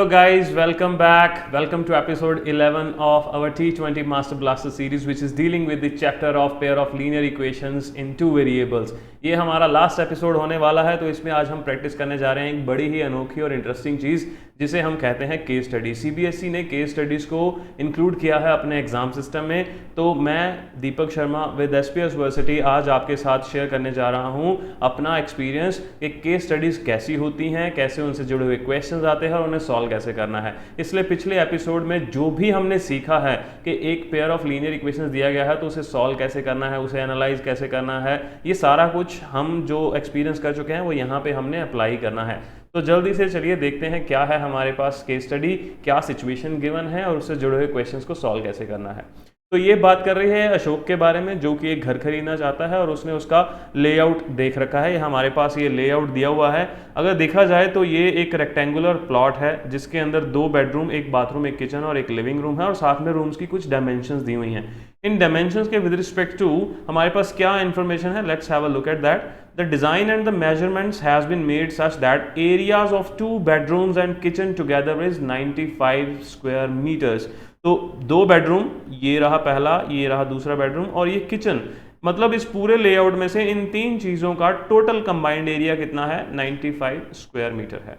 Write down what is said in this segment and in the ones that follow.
guys, welcome back. Welcome to episode 11 of our T20 Master Blaster series, which is dealing with the chapter of pair of linear equations in two variables. ये हमारा last episode होने वाला है, तो इसमें आज हम practice करने जा रहे हैं एक बड़ी ही अनोखी और इंटरेस्टिंग चीज़ जिसे हम कहते हैं केस स्टडी। सीबीएसई ने केस स्टडीज़ को इंक्लूड किया है अपने एग्जाम सिस्टम में। तो मैं Deepak Sharma with SPS university आज आपके साथ शेयर करने जा रहा हूँ अपना एक्सपीरियंस कि केस स्टडीज़ कैसी होती हैं, कैसे उनसे जुड़े हुए क्वेश्चंस आते हैं और उन्हें सॉल्व कैसे करना है। इसलिए पिछले एपिसोड में जो भी हमने सीखा है कि एक पेयर ऑफ लीनियर इक्वेशंस दिया गया है तो उसे सॉल्व कैसे करना है, उसे एनालाइज कैसे करना है, ये सारा कुछ हम जो एक्सपीरियंस कर चुके हैं वो यहाँ पे हमने अप्लाई करना है। तो जल्दी से चलिए देखते हैं क्या है हमारे पास केस स्टडी, क्या सिचुएशन गिवन है और उससे जुड़े हुए क्वेश्चंस को सॉल्व कैसे करना है। तो ये बात कर रही है अशोक के बारे में जो कि एक घर खरीदना चाहता है और उसने उसका लेआउट देख रखा है। ये हमारे पास ये लेआउट दिया हुआ है। अगर देखा जाए तो ये एक रेक्टेंगुलर प्लॉट है जिसके अंदर 2 बेडरूम, 1 बाथरूम, 1 किचन और 1 लिविंग रूम है और साथ में रूम्स की कुछ डायमेंशंस दी हुई हैं। इन डायमेंशंस के विद रिस्पेक्ट टू हमारे पास क्या इन्फॉर्मेशन है, let's have a look at that. The design and the measurements has been made such that areas of 2 bedrooms and kitchen together is 95 square meters. तो 2 bedroom, ये रहा पहला, ये रहा दूसरा बेडरूम और ये किचन, मतलब इस पूरे लेआउट में से इन 3 चीज़ों का टोटल कंबाइंड एरिया कितना है, 95 स्क्वायर मीटर है।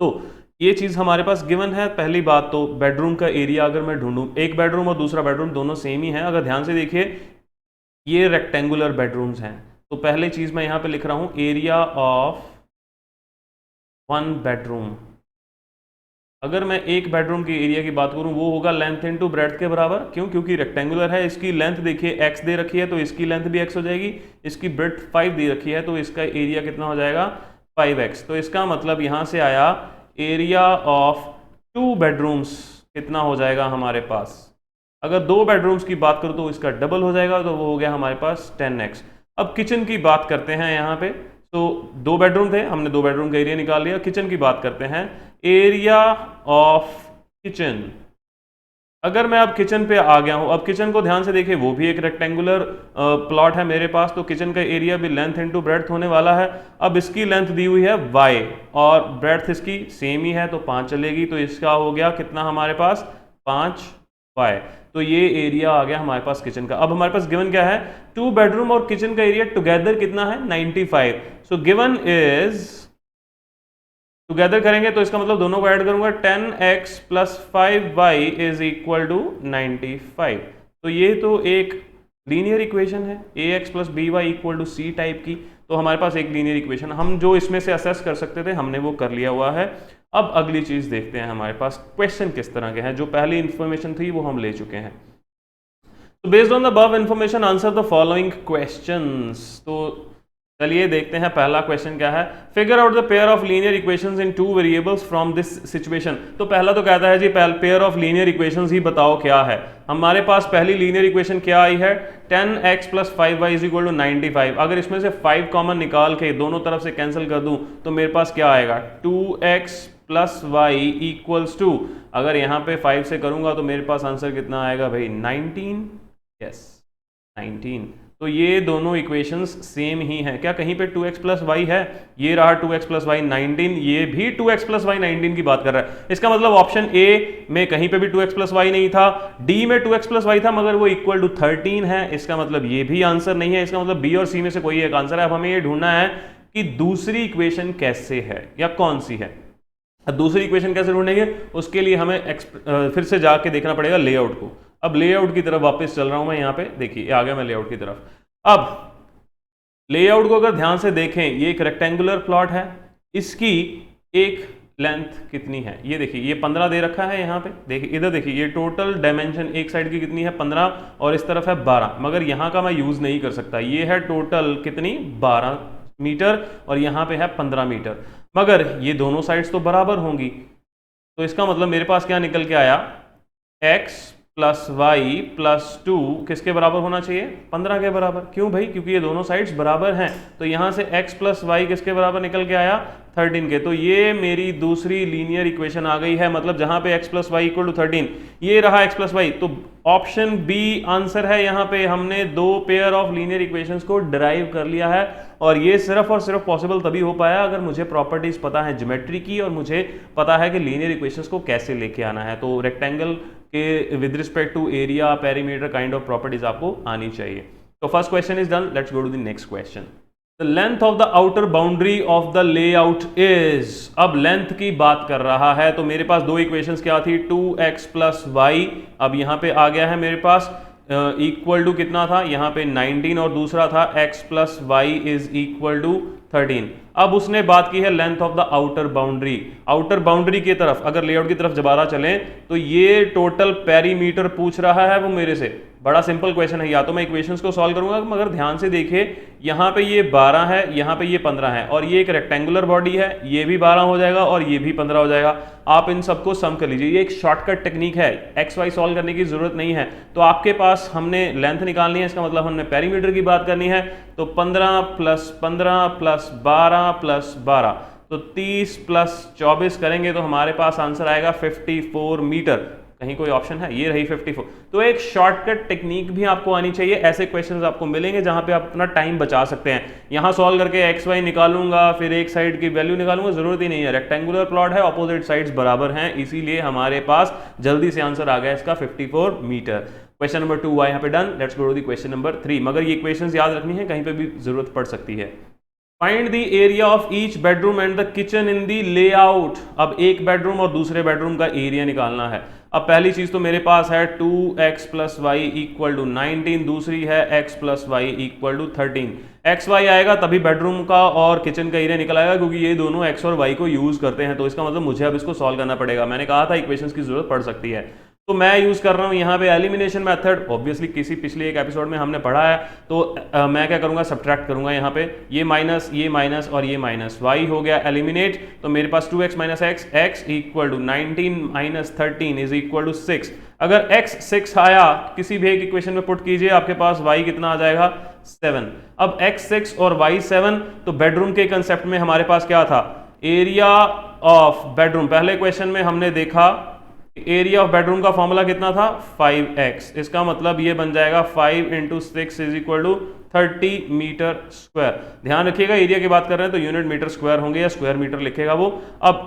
तो ये चीज़ हमारे पास गिवन है। पहली बात तो बेडरूम का एरिया अगर मैं ढूंढूं, एक बेडरूम और दूसरा बेडरूम दोनों सेम ही है। अगर ध्यान से देखिए ये रेक्टेंगुलर बेडरूम्स हैं, तो पहले चीज मैं यहां पे लिख रहा हूं एरिया ऑफ 1 बेडरूम। अगर मैं एक बेडरूम की एरिया की बात करूं वो होगा लेंथ इनटू ब्रेड्थ के बराबर। क्यों? क्योंकि रेक्टेंगुलर है। इसकी लेंथ देखिए x दे रखी है तो इसकी लेंथ भी x हो जाएगी, इसकी ब्रेड्थ 5 दे रखी है तो इसका एरिया कितना हो जाएगा, 5x। तो इसका मतलब यहां से आया एरिया ऑफ 2 बेडरूम्स कितना हो जाएगा हमारे पास। अगर 2 बेडरूम्स की बात करूं तो इसका डबल हो जाएगा, तो वो हो गया हमारे पास 10x। अब किचन की बात करते हैं यहाँ पे। तो 2 बेडरूम थे, हमने 2 बेडरूम का एरिया निकाल लिया। किचन की बात करते हैं, एरिया ऑफ किचन। अगर मैं अब किचन पे आ गया हूँ, अब किचन को ध्यान से देखिए वो भी एक रेक्टेंगुलर प्लॉट है मेरे पास, तो किचन का एरिया भी लेंथ इनटू ब्रेड्थ होने वाला है। अब इसकी लेंथ दी हुई है y और ब्रेड्थ इसकी सेम ही है तो 5 चलेगी, तो इसका हो गया कितना हमारे पास, 5y। तो ये एरिया आ गया हमारे पास किचन का। अब हमारे पास गिवन क्या है, 2 बेडरूम और किचन का एरिया टुगेदर कितना है, 95। सो गिवन इज, टुगेदर करेंगे तो इसका मतलब दोनों को ऐड करूंगा, 10x plus 5y is equal to 95। तो ये तो एक लीनियर इक्वेशन है, ax plus by equal to c type की। तो हमारे पास एक लीनियर इक्वेशन हम जो इसमें से असेस कर सकते थे हमने वो कर लिया हुआ है। अब अगली चीज देखते हैं हमारे पास क्वेश्चन किस तरह के हैं। जो पहली इंफॉर्मेशन थी वो हम ले चुके हैं। तो based on the above information answer the following questions. तो चलिए देखते हैं पहला क्वेश्चन क्या है, figure out the pair of linear equations in 2 variables from this situation. तो पहला तो कहता है जी पेयर ऑफ लीनियर इक्वेशंस ही बताओ क्या है। हमारे पास पहली लीनियर इक्वेशन क्या आई है, 10x plus 5y is equal to 95। अगर इसमें से 5 कॉमन निकाल के दोनों तरफ से कैंसिल कर दूं तो मेरे पास क्या आएगा, 2x plus Y equals to, अगर यहाँ पे 5 से करूंगा तो मेरे पास आंसर कितना आएगा भाई, 19। यस 19। तो ये दोनों इक्वेशंस सेम ही हैं। क्या कहीं पे 2x प्लस वाई है, ये रहा 2x प्लस वाई 19, ये भी 2x प्लस वाई 19 की बात कर रहा है। इसका मतलब ऑप्शन ए में कहीं पे भी 2x प्लस वाई नहीं था, डी में 2x प्लस वाई था मगर वो इक्वल टू 13 है। इसका मतलब ये भी आंसर नहीं है। इसका मतलब बी और सी में से कोई एक आंसर है। अब हमें ये ढूंढना है कि दूसरी इक्वेशन कैसे है या कौन सी है। अब दूसरी इक्वेशन कैसे ढूंढेंगे, उसके लिए हमें फिर से जाके देखना पड़ेगा लेआउट को। अब लेआउट की तरफ वापस चल रहा हूं मैं, यहाँ पे देखिए आ गया मैं लेआउट की तरफ। अब लेआउट को अगर ध्यान से देखें, ये एक रेक्टेंगुलर प्लॉट है, इसकी एक लेंथ कितनी है, ये देखिए ये 15 दे रखा है यहाँ पे। देखिए इधर देखिए ये टोटल डायमेंशन एक साइड की कितनी है, 15 और इस तरफ है 12, मगर यहाँ का मैं यूज नहीं कर सकता। ये है टोटल कितनी, 12 मीटर और यहाँ पे है 15 मीटर, मगर ये दोनों साइड्स तो बराबर होंगी। तो इसका मतलब मेरे पास क्या निकल के आया, x प्लस वाई प्लस 2 किसके बराबर होना चाहिए? 15 के बराबर। क्यों भाई? क्योंकि ये दोनों साइड्स बराबर हैं, तो यहाँ से x प्लस वाई किसके बराबर निकल के आया? 13 के। तो ये मेरी दूसरी लीनियर इक्वेशन आ गई है, मतलब जहाँ पे x plus Y equal to 13, ये रहा x प्लस वाई। तो ऑप्शन बी आंसर है। यहाँ पे हमने दो पेयर ऑफ लीनियर इक्वेशंस को डिराइव कर लिया है, और ये सिर्फ और सिर्फ पॉसिबल तभी हो पाया अगर मुझे प्रॉपर्टीज पता है ज्योमेट्री की, और मुझे पता है कि लीनियर इक्वेशंस को कैसे लेके आना है। तो रेक्टेंगल के with respect to area, perimeter kind of properties आपको आनी चाहिए। तो first question is done, let's go to the next question. The length of the outer boundary of the layout is, अब लेंथ की बात कर रहा है, तो मेरे पास दो इक्वेशंस क्या थी? 2x प्लस वाई, अब यहाँ पे आ गया है मेरे पास इक्वल टू कितना था यहाँ पे 19, और दूसरा था x plus Y is equal to 13। अब उसने बात की है length of the outer boundary. Outer boundary की तरफ अगर लेआउट की तरफ दोबारा चलें तो ये टोटल पेरीमीटर पूछ रहा है वो मेरे से। बड़ा सिंपल क्वेश्चन है, या तो मैं इक्वेशंस को सॉल्व करूंगा, मगर ध्यान से देखिए यहाँ पे ये 12 है, यहाँ पे ये 15 है, और ये एक रेक्टेंगुलर बॉडी है, ये भी 12 हो जाएगा और ये भी 15 हो जाएगा। आप इन सबको सम कर लीजिए, ये एक शॉर्टकट टेक्निक है, एक्स वाई सॉल्व करने की जरूरत नहीं है। तो आपके पास हमने लेंथ निकालनी है, इसका मतलब हमने पेरीमीटर की बात करनी है। तो 15 प्लस 15 प्लस 12 प्लस 12, तो 30 प्लस 24 करेंगे तो हमारे पास आंसर आएगा 54 मीटर। कहीं कोई ऑप्शन है? ये रही 54। तो एक शॉर्टकट टेक्निक भी आपको आनी चाहिए। ऐसे क्वेश्चंस आपको मिलेंगे जहां पे आप अपना टाइम बचा सकते हैं। यहां सॉल्व करके एक्स वाई निकालूंगा, फिर एक साइड की वैल्यू निकालूंगा, जरूरत ही नहीं है। रेक्टेंगुलर प्लॉट है, ऑपोजिट साइड्स बराबर हैं, इसीलिए हमारे पास जल्दी से आंसर आ गया इसका 54 मीटर। क्वेश्चन नंबर 2 हुआ यहाँ पे done. Let's go to the question number 3। मगर ये क्वेश्चंस याद रखनी है, कहीं पे भी जरूरत पड़ सकती है। Find the area of each bedroom and the kitchen in the layout. अब एक बेडरूम और दूसरे बेडरूम का एरिया निकालना है। अब पहली चीज तो मेरे पास है 2x plus Y equal to 19, दूसरी है x plus Y equal to 13। X Y आएगा तभी बेडरूम का और किचन का एरिया निकल आएगा, क्योंकि ये दोनों x और y को यूज करते हैं। तो इसका मतलब मुझे अब इसको सॉल्व करना पड़ेगा। मैंने कहा था इक्वेशंस की जरूरत पड़ सकती है, तो मैं यूज कर रहा हूं यहाँ पे एलिमिनेशन मेथड। ऑब्वियसली किसी पिछले एक एपिसोड में हमने पढ़ा है, तो मैं क्या करूंगा? सब्ट्रैक्ट करूंगा। यहाँ पे ये माइनस और ये माइनस, y हो गया एलिमिनेट। तो मेरे पास 2x minus x equal to 19 minus 13 is equal to 6। अगर x 6 आया किसी भी एक इक्वेशन में पुट कीजिए, आपके पास y कितना आ जाएगा? 7। अब x 6 और y 7, तो बेडरूम के कंसेप्ट में हमारे पास क्या था? Area of bedroom. पहले क्वेश्चन में हमने देखा एरिया ऑफ बेडरूम का फॉर्मूला कितना था? 5x। इसका मतलब ये बन जाएगा 5 into 6 is equal to 30 metre square. ध्यान रखिएगा एरिया की बात कर रहे हैं तो यूनिट मीटर स्क्वायर होंगे या स्क्वायर मीटर लिखेगा वो। अब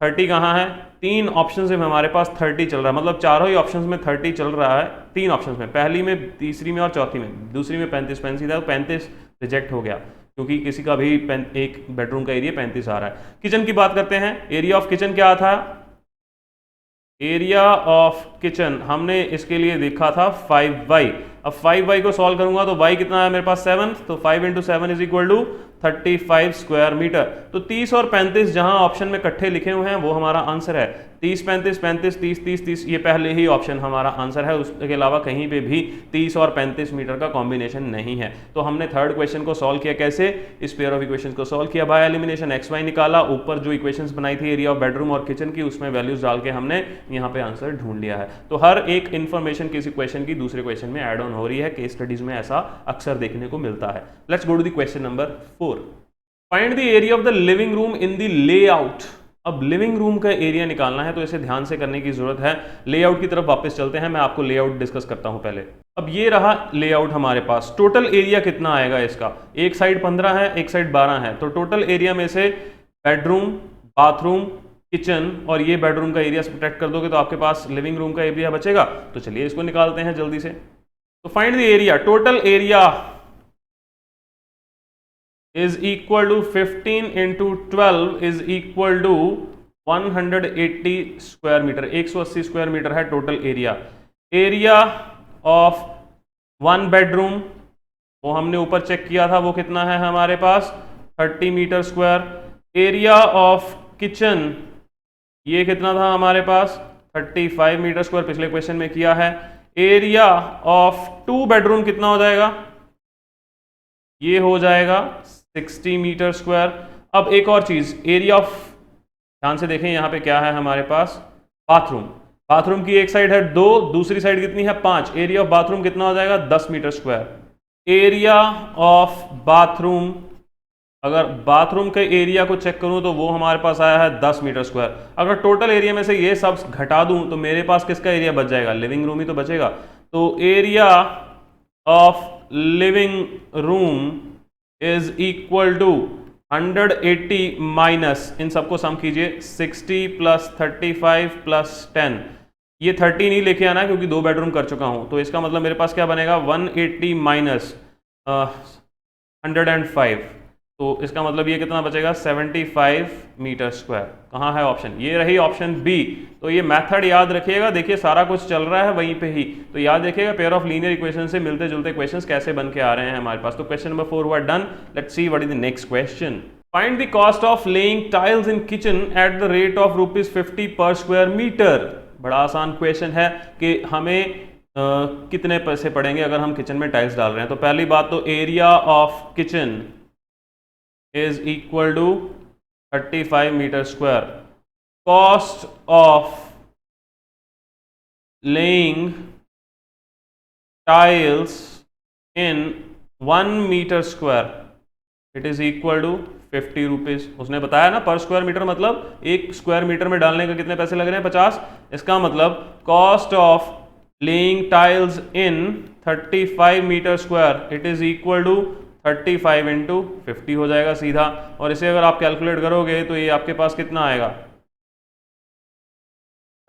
30 कहाँ है? तीन ऑप्शन में हमारे पास 30 चल रहा है, मतलब चारों ही ऑप्शन में 30 चल रहा है। तीन ऑप्शन में, पहली में, तीसरी में और चौथी में। दूसरी में 35 था, 35 रिजेक्ट हो गया क्योंकि किसी का भी एक बेडरूम का एरिया 35 आ रहा है। किचन की बात करते हैं। एरिया ऑफ किचन क्या था? एरिया ऑफ किचन हमने इसके लिए देखा था 5y। अब 5y को सॉल्व करूंगा तो y कितना है मेरे पास? 7। तो 5 into 7 is equal to 35 square metre. तो 30 और 35 जहां ऑप्शन में इकट्ठे लिखे हुए हैं वो हमारा आंसर है। 30 35 35 30 30 30, ये पहले ही ऑप्शन हमारा आंसर है। उसके अलावा कहीं पे भी 30 और 35 मीटर का कॉम्बिनेशन नहीं है। तो हमने थर्ड क्वेश्चन को सॉल्व किया कैसे? इस पेयर ऑफ इक्वेशंस को सॉल्व किया बाय एलिमिनेशन। एक्स वाई निकाला, ऊपर जो इक्वेशंस बनाई थी एरिया ऑफ बेडरूम और किचन की, उसमें वैल्यूज डाल के हमने यहाँ पे आंसर ढूंढ लिया है। तो हर एक इन्फॉर्मेशन किसी क्वेश्चन की दूसरे क्वेश्चन में एड ऑन हो रही है। केस स्टडीज में ऐसा अक्सर देखने को मिलता है। Let's go to the question number 4। Find the area of the living room in the layout. अब लिविंग रूम का एरिया निकालना है तो इसे ध्यान से करने की जरूरत है। लेआउट की तरफ वापस चलते हैं, मैं आपको लेआउट डिस्कस करता हूं पहले। अब ये रहा लेआउट हमारे पास। टोटल एरिया कितना आएगा इसका? एक साइड 15 है, एक साइड 12 है, तो टोटल एरिया में से बेडरूम, बाथरूम, किचन और ये बेडरूम का एरिया सब्ट्रैक्ट कर दोगे तो आपके पास लिविंग रूम का एरिया बचेगा। तो चलिए इसको निकालते हैं जल्दी से। तो find the area. Total area is equal to 15 into 12 is equal to 180 square metre. 180 square metre है total area. Area of one bedroom वो हमने ऊपर चेक किया था, वो कितना है हमारे पास? 30 metre square. Area of kitchen ये कितना था हमारे पास? 35 मीटर स्क्वायर, पिछले क्वेश्चन में किया है। एरिया ऑफ टू बेडरूम कितना हो जाएगा? ये हो जाएगा 60 मीटर स्क्वायर। अब एक और चीज, एरिया ऑफ, ध्यान से देखें यहां पे क्या है हमारे पास? बाथरूम। बाथरूम की एक साइड है 2, दूसरी साइड कितनी है 5, एरिया ऑफ बाथरूम कितना हो जाएगा 10 metre square. Area of bathroom, अगर बाथरूम के एरिया को चेक करूं तो वो हमारे पास आया है 10 मीटर स्क्वायर। अगर टोटल एरिया में से ये सब घटा दूं तो मेरे पास किसका एरिया बच जाएगा, लिविंग रूम ही तो बचेगा। तो area of living room is equal to 180 minus, इन सबको सम कीजिए, 60 प्लस 35 प्लस 10। ये 30 नहीं लेके आना है क्योंकि 2 बेडरूम कर चुका हूं, तो इसका मतलब मेरे पास क्या बनेगा 180 माइनस 105, तो इसका मतलब ये कितना बचेगा 75 मीटर स्क्वायर। कहाँ है ऑप्शन, ये रही ऑप्शन बी। तो ये मेथड याद रखिएगा, देखिए सारा कुछ चल रहा है वहीं पे ही, तो याद रखिएगा पेयर ऑफ लीनियर इक्वेशन से मिलते जुलते क्वेश्चंस कैसे बन के आ रहे हैं हमारे पास। तो क्वेश्चन नंबर 4 हुआ done. Let's see what is the next question. Find the cost of laying tiles in kitchen at the rate of ₹50 पर स्क्वायर मीटर। बड़ा आसान क्वेश्चन है कि हमें कितने पैसे पड़ेंगे अगर हम किचन में टाइल्स डाल रहे हैं। तो पहली बात तो area of kitchen is equal to 35 meter square. Cost of laying tiles in 1 meter square, it is equal to 50 rupees. उसने बताया ना पर स्क्वायर मीटर, मतलब एक स्क्वायर मीटर में डालने का कितने पैसे लग रहे हैं 50। इसका मतलब cost of laying tiles in 35 metre square it is equal to 35 into 50 हो जाएगा सीधा। और इसे अगर आप कैलकुलेट करोगे तो ये आपके पास कितना आएगा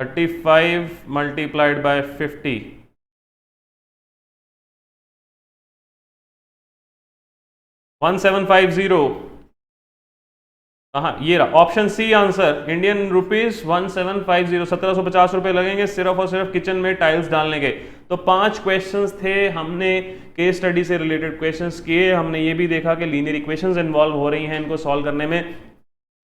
35 मल्टीप्लाइड बाय 50, 1750। हाँ ये रहा option C answer, Indian rupees 1750, 1750 रुपए लगेंगे सिर्फ और सिर्फ किचन में टाइल्स डालने के। तो 5 क्वेश्चंस थे, हमने केस स्टडी से रिलेटेड क्वेश्चंस किए, हमने ये भी देखा कि लीनियर इक्वेशंस इन्वॉल्व हो रही हैं इनको सॉल्व करने में।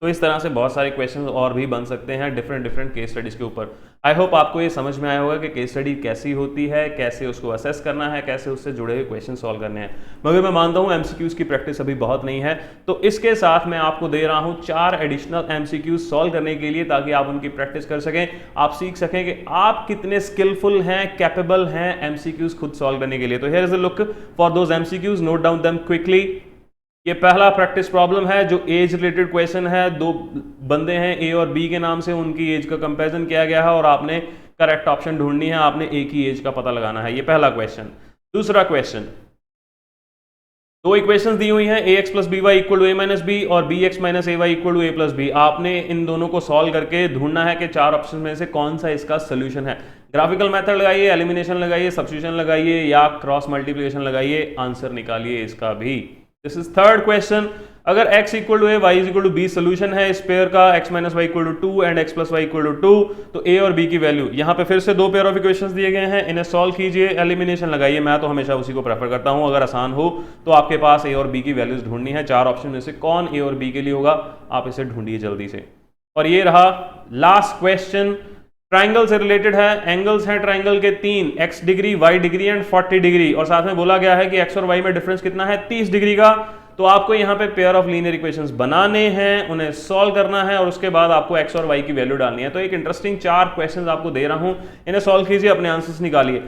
तो इस तरह से बहुत सारे क्वेश्चंस और भी बन सकते हैं डिफरेंट केस स्टडीज के ऊपर। आई होप आपको ये समझ में आया होगा कि केस स्टडी कैसी होती है, कैसे उसको असेस करना है, कैसे उससे जुड़े हुए क्वेश्चन सॉल्व करने हैं। मगर मैं मानता हूँ एमसीक्यूज की प्रैक्टिस अभी बहुत नहीं है, तो इसके साथ मैं आपको दे रहा हूँ 4 एडिशनल एमसीक्यूज सॉल्व करने के लिए, ताकि आप उनकी प्रैक्टिस कर सकें, आप सीख सकें कि आप कितने स्किलफुल हैं, कैपेबल हैं एमसीक्यूज खुद सॉल्व करने के लिए। तो here is a look for those MCQs, note down them quickly. ये पहला प्रैक्टिस प्रॉब्लम है जो एज रिलेटेड क्वेश्चन है। 2 बंदे हैं ए और बी के नाम से, उनकी एज का कंपैरिजन किया गया है और आपने करेक्ट ऑप्शन ढूंढनी है, आपने एक ही एज का पता लगाना है। ये पहला क्वेश्चन। दूसरा क्वेश्चन, 2 इक्वेशंस दी हुई हैं, ax plus B Y equal to A minus B और bx minus A Y equal to A plus B. आपने इन दोनों को सॉल्व करके ढूंढना है कि 4 ऑप्शन में से कौन सा इसका सोल्यूशन है। ग्राफिकल मेथड लगाइए, एलिमिनेशन लगाइए, सब्स्टिट्यूशन लगाइए या क्रॉस मल्टीप्लिकेशन लगाइए, आंसर निकालिए इसका भी। This is third question. अगर x equal to A Y is equal to B solution है इस पेयर का, x minus Y equal to 2 and x plus Y equal to 2, तो a और b की वैल्यू यहाँ पे फिर से 2 पेयर ऑफ इक्वेशंस दिए गए हैं, इन्हें सॉल्व कीजिए, एलिमिनेशन लगाइए। मैं तो हमेशा उसी को प्रेफर करता हूँ, अगर आसान हो तो आपके पास a और b की वैल्यूज ढूंढनी है। 4 ऑप्शन में से कौन a और b के लिए होगा, आप इसे ढूंढिए जल्दी से। और ये रहा लास्ट क्वेश्चन, ट्राइंगल से रिलेटेड है। एंगल्स हैं ट्राइंगल के 3, x degree, y degree and 40 degree, और साथ में बोला गया है कि x और y में डिफरेंस कितना है 30 डिग्री का। तो आपको यहाँ पे पेयर ऑफ लीनियर इक्वेशंस बनाने हैं, उन्हें सॉल्व करना है और उसके बाद आपको x और y की वैल्यू डालनी है। तो एक इंटरेस्टिंग 4 क्वेश्चंस आपको दे रहा हूं, इन्हें सॉल्व कीजिए, अपने आंसर्स निकालिए।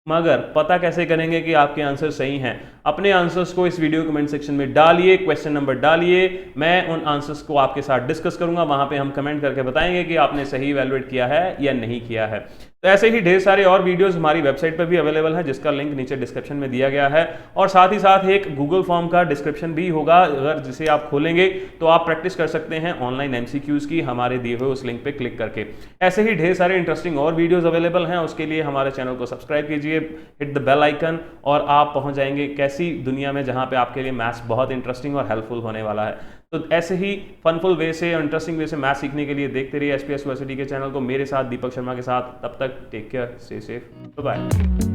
मगर पता कैसे करेंगे कि आपके आंसर सही हैं? अपने आंसर्स को इस वीडियो कमेंट सेक्शन में डालिए, क्वेश्चन नंबर डालिए, मैं उन आंसर्स को आपके साथ डिस्कस करूंगा, वहां पे हम कमेंट करके बताएंगे कि आपने सही इवैल्यूएट किया है या नहीं किया है। तो ऐसे ही ढेर सारे और वीडियोस हमारी वेबसाइट पर भी अवेलेबल है, जिसका लिंक नीचे डिस्क्रिप्शन में दिया गया है, और साथ ही साथ एक गूगल फॉर्म का डिस्क्रिप्शन भी होगा, अगर जिसे आप खोलेंगे तो आप प्रैक्टिस कर सकते हैं ऑनलाइन एमसीक्यूज की, हमारे दिए हुए उस लिंक पे क्लिक करके। ऐसे ही ढेर सारे इंटरेस्टिंग और वीडियोस अवेलेबल हैं, उसके लिए हमारे चैनल को सब्सक्राइब कीजिए, हिट द बेल आइकन, और आप पहुंच जाएंगे कैसी दुनिया में जहां पे आपके लिए मैथ्स बहुत इंटरेस्टिंग और हेल्पफुल होने वाला है। तो ऐसे ही फनफुल वे से, इंटरेस्टिंग वे से मैथ्स सीखने के लिए देखते रहिए एसपीएस यूनिवर्सिटी के चैनल को, मेरे साथ दीपक शर्मा के साथ। तब तक take care, stay safe, bye bye.